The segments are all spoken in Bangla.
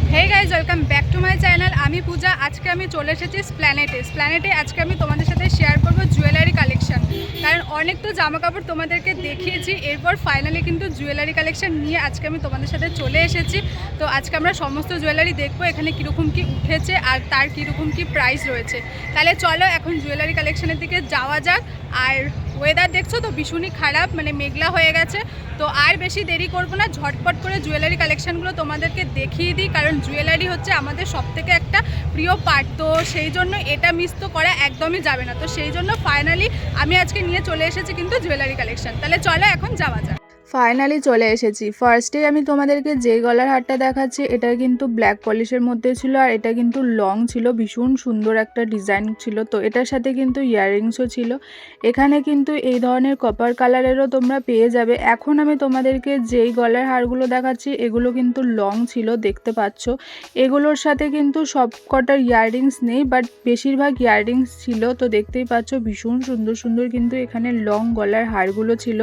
Hey guys welcome back to my channel. आमी पूजा। आज के चले एसेছি स्प्लैनेटे आज के तुम्हारे साथे शेयर करब जुएलारि कालेक्शन। कारण अनेक तो जामा कापड़ तुम्हादेरके देखिएछि, एरपर फाइनली किन्तु जुएलारि कालेक्शन निये आज के तुम्हारे साथे चले एसेछि। तो आज के आमरा समस्त जुएलारि देखबो एखाने किरकम कि उठेছে और तार किरकम कि प्राइस रयेছে। ताहले चलो एखन जुएलारि कालेक्शनेर दिके जावा जाक। और वेदार देखो तो भीषण खराब, माने मेघला हो गेছে। तो और बेशी देरी करब ना, झटपट करे जुएलारि कालेक्शनगुलो तुम्हादेरके देखिए दी। कारण जुएलारि होच्छे आमादेर सबथेके एकटा प्रिय पार्ट, तो सेई जोन्नो एटा मिस तो करा एकदमই যাবে না। তো সেই জন্য ফাইনালি আমি আজকে নিয়ে চলে এসেছি কিন্তু জুয়েলারি কালেকশন। তাহলে চলো এখন যাওয়া যাক। ফাইনালি চলে এসেছি। ফার্স্টে আমি তোমাদেরকে যে গলার হারটা দেখাচ্ছি এটা কিন্তু ব্ল্যাক পলিশের মধ্যে ছিল, আর এটা কিন্তু লং ছিল, ভীষণ সুন্দর একটা ডিজাইন ছিল। তো এটার সাথে কিন্তু ইয়াররিংসও ছিল। এখানে কিন্তু এই ধরনের কপার কালারেরও তোমরা পেয়ে যাবে। এখন আমি তোমাদেরকে যেই গলার হারগুলো দেখাচ্ছি এগুলো কিন্তু লং ছিল, দেখতে পাচ্ছ। এগুলোর সাথে কিন্তু সব কটার ইয়াররিংস নেই, বাট বেশিরভাগ ইয়াররিংস ছিল। তো দেখতেই পাচ্ছ ভীষণ সুন্দর সুন্দর কিন্তু এখানে লং গলার হারগুলো ছিল।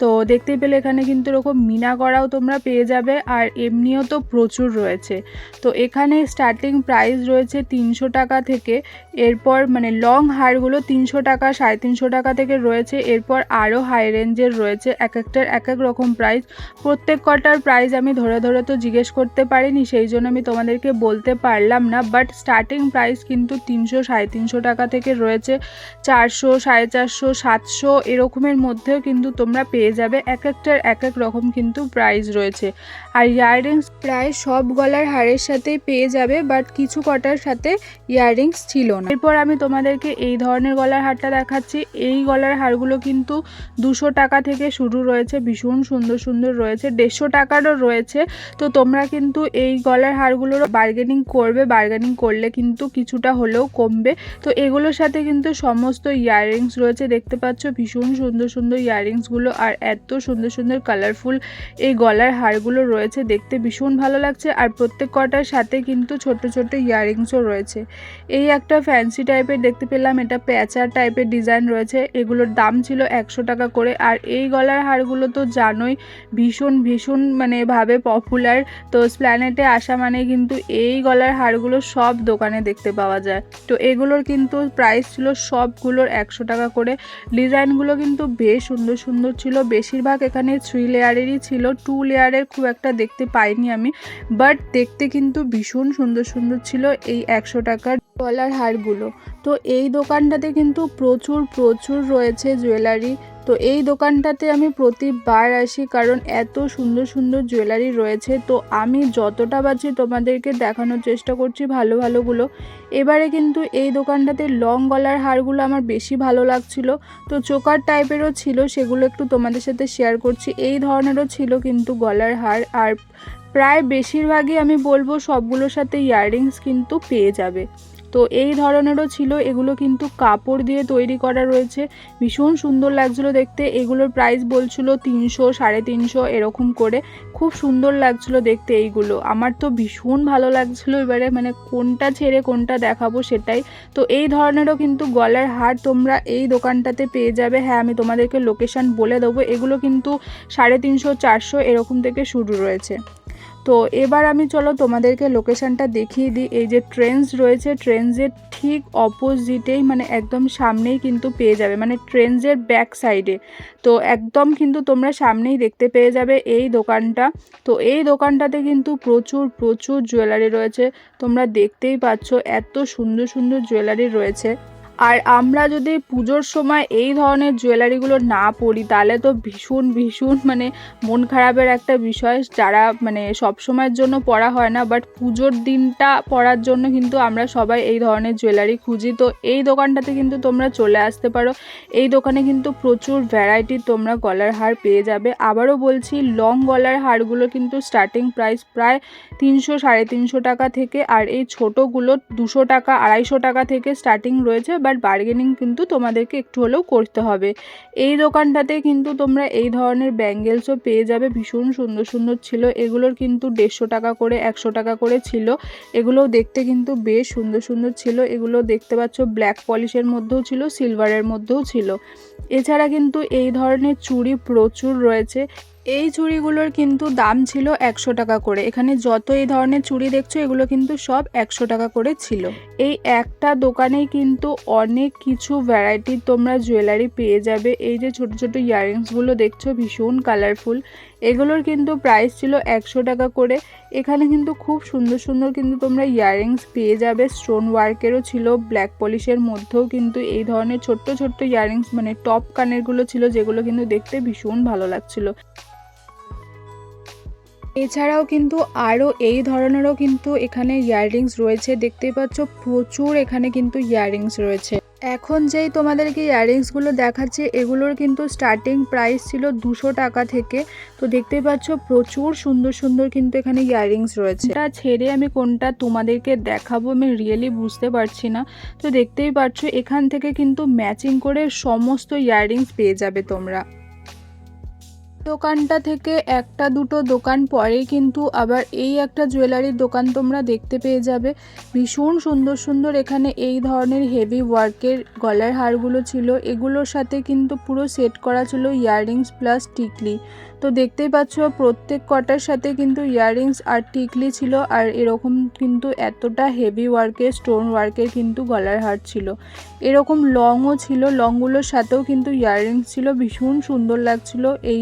তো দেখতে পেলে এখানে কিন্তু এরকম মিনা করাও তোমরা পেয়ে যাবে, আর এমনিও তো প্রচুর রয়েছে। তো এখানে স্টার্টিং প্রাইস রয়েছে 300 টাকা থেকে। এরপর মানে লং হারগুলো 300 টাকা 350 টাকা থেকে রয়েছে। এরপর আরও হাই রেঞ্জের রয়েছে, এক একটার এক এক রকম প্রাইস। প্রত্যেক কটার প্রাইস আমি ধরে ধরে তো জিজ্ঞেস করতে পারিনি, সেই জন্য আমি তোমাদেরকে বলতে পারলাম না। বাট স্টার্টিং প্রাইস কিন্তু 300 350 টাকা থেকে রয়েছে, 400 450 700 এরকমের মধ্যেও কিন্তু তোমরা পেয়ে যাবে। এক একটার এক এক রকম কিন্তু প্রাইস রয়েছে। আর ইয়াররিংস প্রায় সব গলার হারের সাথেই পেয়ে যাবে, বাট কিছু কটার সাথে ইয়াররিংস ছিল না। এরপর আমি তোমাদেরকে এই ধরনের গলার হারটা দেখাচ্ছি। এই গলার হারগুলো কিন্তু 200 টাকা থেকে শুরু রয়েছে, ভীষণ সুন্দর সুন্দর রয়েছে, 150 টাকারও রয়েছে। তো তোমরা কিন্তু এই গলার হারগুলোর বার্গেনিং করবে, বার্গেনিং করলে কিন্তু কিছুটা হলেও কমবে। তো এগুলোর সাথে কিন্তু সমস্ত ইয়াররিংস রয়েছে, দেখতে পাচ্ছ ভীষণ সুন্দর সুন্দর ইয়াররিংসগুলো। আর এত সুন্দর সুন্দর কালারফুল এই গলার হারগুলো রয়েছে, দেখতে ভীষণ ভালো লাগছে। আর প্রত্যেক কটার সাথে কিন্তু ছোট ছোট ইয়াররিংসও রয়েছে। এই একটা ফ্যান্সি টাইপের দেখতে পেলাম, এটা প্যাঁচা টাইপের ডিজাইন রয়েছে। এগুলোর দাম ছিল 100 টাকা করে। আর এই গলার হারগুলো তো জানোই ভীষণ ভীষণ মানে ভাবে পপুলার। তো স্প্ল্যানেটে আসা মানে কিন্তু এই গলার হারগুলো সব দোকানে দেখতে পাওয়া যায়। তো এগুলোর কিন্তু প্রাইস ছিল সবগুলোর 100 টাকা করে। ডিজাইনগুলো কিন্তু বেশ সুন্দর সুন্দর ছিল। বেশিরভাগ এখানে 3 লেয়ারেরই ছিল, 2 লেয়ারের খুব একটা দেখতে পাইনি আমি, বাট দেখতে কিন্তু ভীষণ সুন্দর সুন্দর ছিল এই 100 টাকার গলার হারগুলো। তো এই দোকানটাতে কিন্তু প্রচুর প্রচুর রয়েছে জুয়েলারি। তো এই দোকানটাতে আমি প্রতিবার আসি, কারণ এত সুন্দর সুন্দর জুয়েলারি রয়েছে। তো আমি যতটা পারছি তোমাদেরকে দেখানোর চেষ্টা করছি ভালো ভালোগুলো। এবারে কিন্তু এই দোকানটাতে লং গলার হারগুলো আমার বেশি ভালো লাগছিল। তো চোকার টাইপেরও ছিল, সেগুলো একটু তোমাদের সাথে শেয়ার করছি। এই ধরনেরও ছিল কিন্তু গলার হার, আর প্রায় বেশিরভাগই আমি বলবো সবগুলোর সাথে ইয়াররিংস কিন্তু পেয়ে যাবে। তো এই ধরনেরও ছিল, এগুলো কিন্তু কাপড় দিয়ে তৈরি করা রয়েছে, ভীষণ সুন্দর লাগছিলো দেখতে। এগুলোর প্রাইস বলছিল 300 350 এরকম করে, খুব সুন্দর লাগছিলো দেখতে এইগুলো। আমার তো ভীষণ ভালো লাগছিলো, এবারে মানে কোনটা ছেড়ে কোনটা দেখাবো সেটাই। তো এই ধরনেরও কিন্তু গলার হার তোমরা এই দোকানটাতে পেয়ে যাবে। হ্যাঁ, আমি তোমাদেরকে লোকেশান বলে দেবো। এগুলো কিন্তু 350 400 এরকম থেকে শুরু রয়েছে। তো এবার আমি চলো তোমাদেরকে লোকেশানটা দেখিয়ে দিই। এই যে ট্রেন্ডস রয়েছে, ট্রেন্ডসের ঠিক অপোজিটেই মানে একদম সামনেই কিন্তু পেয়ে যাবে, মানে ট্রেন্ডসের ব্যাক সাইডে। তো একদম কিন্তু তোমরা সামনেই দেখতে পেয়ে যাবে এই দোকানটা। তো এই দোকানটাতে কিন্তু প্রচুর প্রচুর জুয়েলারি রয়েছে, তোমরা দেখতেই পাচ্ছ এত সুন্দর সুন্দর জুয়েলারি রয়েছে। আর আমরা যদি পুজোর সময় এই ধরনের জুয়েলারিগুলো না পরি তাহলে তো ভীষণ ভীষণ মানে মন খারাপের একটা বিষয়। যারা মানে সব সময়ের জন্য পরা হয় না, বাট পুজোর দিনটা পরার জন্য কিন্তু আমরা সবাই এই ধরনের জুয়েলারি খুঁজি। তো এই দোকানটাতে কিন্তু তোমরা চলে আসতে পারো। এই দোকানে কিন্তু প্রচুর ভ্যারাইটির তোমরা গলার হার পেয়ে যাবে। আবারও বলছি, লং গলার হারগুলো কিন্তু স্টার্টিং প্রাইস প্রায় 300 350 টাকা থেকে, আর এই ছোটোগুলো 200 টাকা 250 টাকা থেকে স্টার্টিং রয়েছে। বাট বার্গেনিং কিন্তু তোমাদেরকে একটু হলেও করতে হবে। এই দোকানটাতে কিন্তু তোমরা এই ধরনের ব্যাঙ্গেলসও পেয়ে যাবে, ভীষণ সুন্দর সুন্দর ছিল। এগুলোর কিন্তু 150 টাকা করে 100 টাকা করে ছিল। এগুলোও দেখতে কিন্তু বেশ সুন্দর সুন্দর ছিল। এগুলো দেখতে পাচ্ছ ব্ল্যাক পলিশের মধ্যেও ছিল, সিলভারের মধ্যেও ছিল। এছাড়া কিন্তু এই ধরনের চুড়ি প্রচুর রয়েছে। এই চুড়িগুলোর কিন্তু দাম ছিল 100 টাকা করে। এখানে যত এই ধরনের চুড়ি দেখছো এগুলো কিন্তু সব 100 টাকা করে ছিল। এই একটা দোকানেই কিন্তু অনেক কিছু ভ্যারাইটির তোমরা জুয়েলারি পেয়ে যাবে। এই যে ছোট ছোট ইয়াররিংসগুলো দেখছো ভীষণ কালারফুল, এগুলোর কিন্তু প্রাইস ছিল 100 টাকা করে। এখানে কিন্তু খুব সুন্দর সুন্দর কিন্তু তোমরা ইয়াররিংস পেয়ে যাবে, স্টোন ওয়ার্কেরও ছিল, ব্ল্যাক পলিশের মধ্যেও কিন্তু এই ধরনের ছোট্ট ছোট্ট ইয়াররিংস মানে টপ কানেরগুলো ছিল, যেগুলো কিন্তু দেখতে ভীষণ ভালো লাগছিল। এছাড়াও কিন্তু আরও এই ধরনেরও কিন্তু এখানে ইয়াররিংস রয়েছে, দেখতেই পাচ্ছ প্রচুর এখানে কিন্তু ইয়াররিংস রয়েছে। এখন যেই তোমাদেরকে ইয়াররিংসগুলো দেখাচ্ছি এগুলোর কিন্তু স্টার্টিং প্রাইস ছিল 200 টাকা থেকে। তো দেখতেই পাচ্ছ প্রচুর সুন্দর সুন্দর কিন্তু এখানে ইয়াররিংস রয়েছে। এটা ছেড়ে আমি কোনটা তোমাদেরকে দেখাবো আমি রিয়েলি বুঝতে পারছি না। তো দেখতেই পাচ্ছ এখান থেকে কিন্তু ম্যাচিং করে সমস্ত ইয়াররিংস পেয়ে যাবে তোমরা। দোকানটা থেকে একটা দুটো দোকান পরেই কিন্তু আবার এই একটা জুয়েলারির দোকান তোমরা দেখতে পেয়ে যাবে। ভীষণ সুন্দর সুন্দর এখানে এই ধরনের হেভি ওয়ার্কের গলার হারগুলো ছিল, এগুলোর সাথে কিন্তু পুরো সেট করা ছিল ইয়াররিংস প্লাস টিকলি। তো দেখতেই পাচ্ছ প্রত্যেক কটার সাথে কিন্তু ইয়াররিংস আর টিকলি ছিল, আর এরকম কিন্তু এতটা হেভি ওয়ার্কের স্টোন ওয়ার্কের কিন্তু গলার হার ছিল। এরকম লংও ছিল, লংগুলোর সাথেও কিন্তু ইয়াররিংস ছিল, ভীষণ সুন্দর লাগছিল এই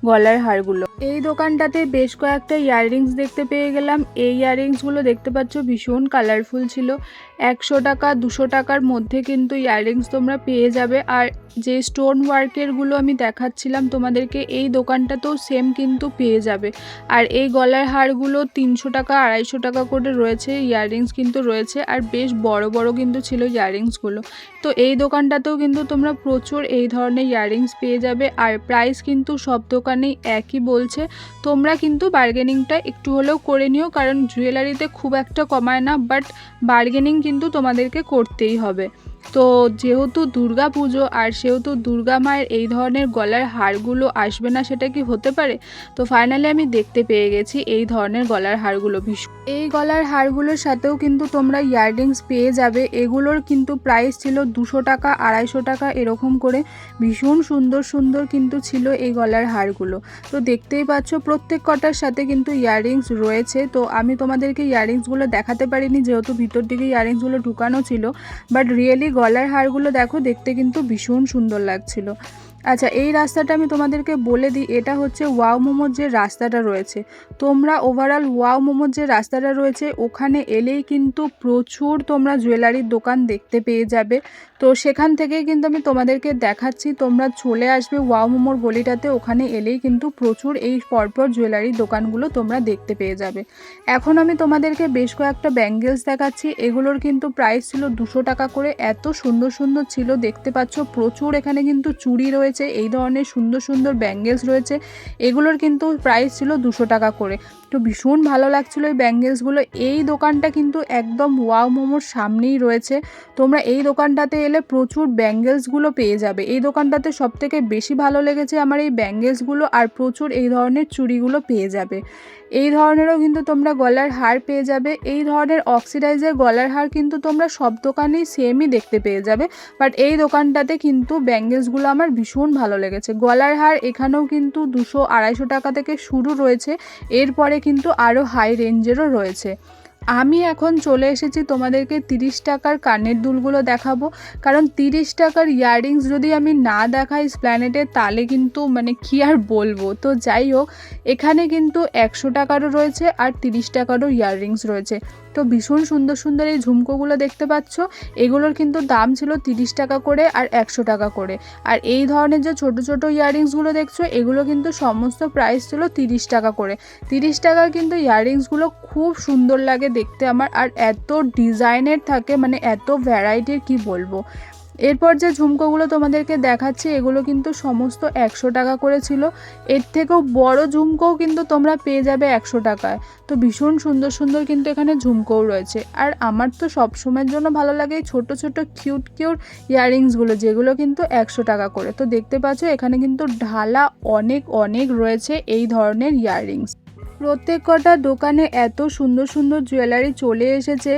গলার হারগুলো। এই দোকানটাতে বেশ কয়েকটা ইয়াররিংস দেখতে পেয়ে গেলাম। এই ইয়াররিংসগুলো দেখতে পাচ্ছ ভীষণ কালারফুল ছিল। 100 টাকা 200 টাকার মধ্যে কিন্তু ইয়াররিংস তোমরা পেয়ে যাবে। আর যে স্টোন ওয়ার্কেরগুলো আমি দেখাচ্ছিলাম তোমাদেরকে এই দোকানটাতেও সেম কিন্তু পেয়ে যাবে। আর এই গলার হারগুলো 300 টাকা 250 টাকা করে রয়েছে, ইয়াররিংস কিন্তু রয়েছে, আর বেশ বড় বড় কিন্তু ছিল ইয়াররিংসগুলো। তো এই দোকানটাতেও কিন্তু তোমরা প্রচুর এই ধরনের ইয়াররিংস পেয়ে যাবে। আর প্রাইস কিন্তু সব দোকানেই একই বলছে, তোমরা কিন্তু বার্গেনিংটা একটু হলেও করে নিও, কারণ জুয়েলারিতে খুব একটা কমায় না, বাট বার্গেনিং কিন্তু তোমাদেরকে করতেই হবে। তো যেহেতু দুর্গা পুজো আর সেহেতু দুর্গা মায়ের এই ধরনের গলার হারগুলো আসবে না সেটা কি হতে পারে? তো ফাইনালি আমি দেখতে পেয়ে গেছি এই ধরনের গলার হারগুলো। এই গলার হারগুলোর সাথেও কিন্তু তোমরা ইয়াররিংস পেয়ে যাবে। এগুলোর কিন্তু প্রাইস ছিল 200 টাকা 250 টাকা এরকম করে। ভীষণ সুন্দর সুন্দর কিন্তু ছিল এই গলার হারগুলো। তো দেখতেই পাচ্ছ প্রত্যেক কটার সাথে কিন্তু ইয়াররিংস রয়েছে। তো আমি তোমাদেরকে ইয়াররিংসগুলো দেখাতে পারিনি যেহেতু ভিতর দিকে ইয়াররিংসগুলো ঢুকানো ছিল, বাট রিয়েলি গলার হারগুলো দেখো, দেখতে কিন্তু ভীষণ সুন্দর লাগছিল। আচ্ছা, এই রাস্তাটা আমি তোমাদেরকে বলে দিই, এটা হচ্ছে ওয়াও মোমোর যে রাস্তাটা রয়েছে। তোমরা ওভারঅল ওয়াও মোমোর যে রাস্তাটা রয়েছে ওখানে এলেই কিন্তু প্রচুর তোমরা জুয়েলারির দোকান দেখতে পেয়ে যাবে। তো সেখান থেকেই কিন্তু আমি তোমাদেরকে দেখাচ্ছি, তোমরা চলে আসবে ওয়াও মোমোর গলিটাতে, ওখানে এলেই কিন্তু প্রচুর এই পরপর জুয়েলারির দোকানগুলো তোমরা দেখতে পেয়ে যাবে। এখন আমি তোমাদেরকে বেশ কয়েকটা ব্যাঙ্গেলস দেখাচ্ছি, এগুলোর কিন্তু প্রাইস ছিল 200 টাকা করে। এত সুন্দর সুন্দর ছিল, দেখতে পাচ্ছ প্রচুর এখানে কিন্তু চুড়ি রয়েছে, এই ধরনের সুন্দর সুন্দর ব্যাঙ্গেলস রয়েছে, এগুলোর কিন্তু প্রাইস ছিল 200 টাকা করে। তো ভীষণ ভালো লাগছিল এই ব্যাঙ্গেলসগুলো। এই দোকানটা কিন্তু একদম ওয়াও মোমোর সামনেই রয়েছে, তোমরা এই দোকানটাতে এলে প্রচুর ব্যাঙ্গেলসগুলো পেয়ে যাবে। এই দোকানটাতে সবথেকে বেশি ভালো লেগেছে আমার এই ব্যাঙ্গেলসগুলো, আর প্রচুর এই ধরনের চুড়িগুলো পেয়ে যাবে। এই ধরনেরও কিন্তু তোমরা গলার হার পেয়ে যাবে। এই ধরনের অক্সিডাইজের গলার হার কিন্তু তোমরা সব দোকানেই সেমই দেখতে পেয়ে যাবে, বাট এই দোকানটাতে কিন্তু ব্যাঙ্গেলসগুলো আমার ভীষণ ভালো লেগেছে। গলার হার এখানেও কিন্তু 200-250 টাকা থেকে শুরু রয়েছে, এরপরে কিন্তু আরও হাই রেঞ্জেরও রয়েছে। আমি এখন চলে এসেছি তোমাদেরকে 30 টাকার কানের দুলগুলো দেখাবো, কারণ 30 টাকার ইয়াররিংস যদি আমি না দেখাই এসপ্ল্যানেডে তাহলে কিন্তু মানে কি আর বলবো। তো যাই হোক, এখানে কিন্তু 100 টাকারও রয়েছে আর 30 টাকারও ইয়াররিংস রয়েছে। তো ভীষণ সুন্দর সুন্দর এই ঝুমকোগুলো দেখতে পাচ্ছ, এগুলোর কিন্তু দাম ছিল 30 টাকা করে আর 100 টাকা করে। আর এই ধরনের যে ছোট ছোট ইয়াররিংসগুলো দেখছো এগুলো কিন্তু সমস্ত প্রাইস ছিল 30 টাকা করে। 30 টাকার কিন্তু ইয়াররিংসগুলো খুব সুন্দর লাগে দেখতে আমার, আর এত ডিজাইনের থাকে, মানে এত ভ্যারাইটির কি বলবো। এরপর যে ঝুমকোগুলো তোমাদেরকে দেখাচ্ছি এগুলো কিন্তু সমস্ত 100 টাকা করে ছিল। এর থেকেও বড় ঝুমকোও কিন্তু তোমরা পেয়ে যাবে 100 টাকায়। তো ভীষণ সুন্দর সুন্দর কিন্তু এখানে ঝুমকোও রয়েছে। আর আমার তো সব সময়ের জন্য ভালো লাগে এই ছোট ছোট কিউট কিউট ইয়াররিংসগুলো, যেগুলো কিন্তু 100 টাকা করে। তো দেখতে পাচ্ছ এখানে কিন্তু ঢালা অনেক অনেক রয়েছে এই ধরনের ইয়াররিংস। প্রত্যেক কটা দোকানে এত সুন্দর সুন্দর জুয়েলারি চলে এসেছে,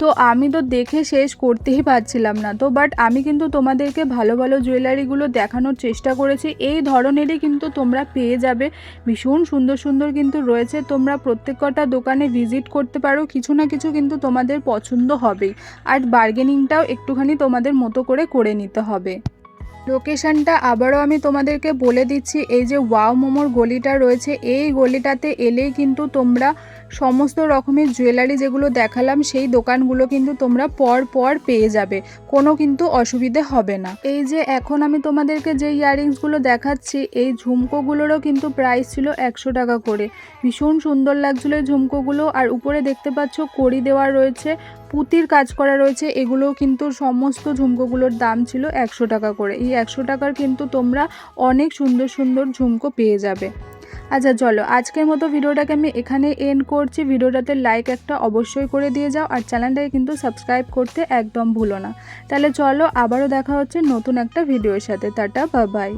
তো আমি তো দেখে শেষ করতেই পারছিলাম না। তো বাট আমি কিন্তু তোমাদেরকে ভালো ভালো জুয়েলারিগুলো দেখানোর চেষ্টা করেছি। এই ধরনেরই কিন্তু তোমরা পেয়ে যাবে, ভীষণ সুন্দর সুন্দর কিন্তু রয়েছে। তোমরা প্রত্যেক কটা দোকানে ভিজিট করতে পারো, কিছু না কিছু কিন্তু তোমাদের পছন্দ হবেই। আর বার্গেনিংটাও একটুখানি তোমাদের মতো করে নিতে হবে। লোকেশানটা আবারও আমি তোমাদেরকে বলে দিচ্ছি, এই যে ওয়াও মোমোর গলিটা রয়েছে, এই গলিটাতে এলেই কিন্তু তোমরা সমস্ত রকমের জুয়েলারি যেগুলো দেখালাম সেই দোকানগুলো কিন্তু তোমরা পর পেয়ে যাবে, কোনো কিন্তু অসুবিধে হবে না। এই যে এখন আমি তোমাদেরকে যে ইয়াররিংসগুলো দেখাচ্ছি, এই ঝুমকোগুলোরও কিন্তু প্রাইস ছিল 100 টাকা করে। ভীষণ সুন্দর লাগছিলো এই ঝুমকোগুলো। আর উপরে দেখতে পাচ্ছ কড়ি দেওয়া রয়েছে, পুঁতির কাজ করা রয়েছে। এগুলো কিন্তু সমস্ত ঝুমকোগুলোর দাম ছিল 100 টাকা করে। এই 100 টাকার কিন্তু তোমরা অনেক সুন্দর সুন্দর ঝুমকো পেয়ে যাবে। আচ্ছা চলো, আজকের মতো ভিডিওটাকে আমি এখানে এন্ড করছি। ভিডিওটাতে লাইক একটা অবশ্যই করে দিয়ে যাও, আর চ্যানেলটাকে কিন্তু সাবস্ক্রাইব করতে একদম ভুলো না। তাহলে চলো, আবারও দেখা হচ্ছে নতুন একটা ভিডিওর সাথে। Tata, bye bye.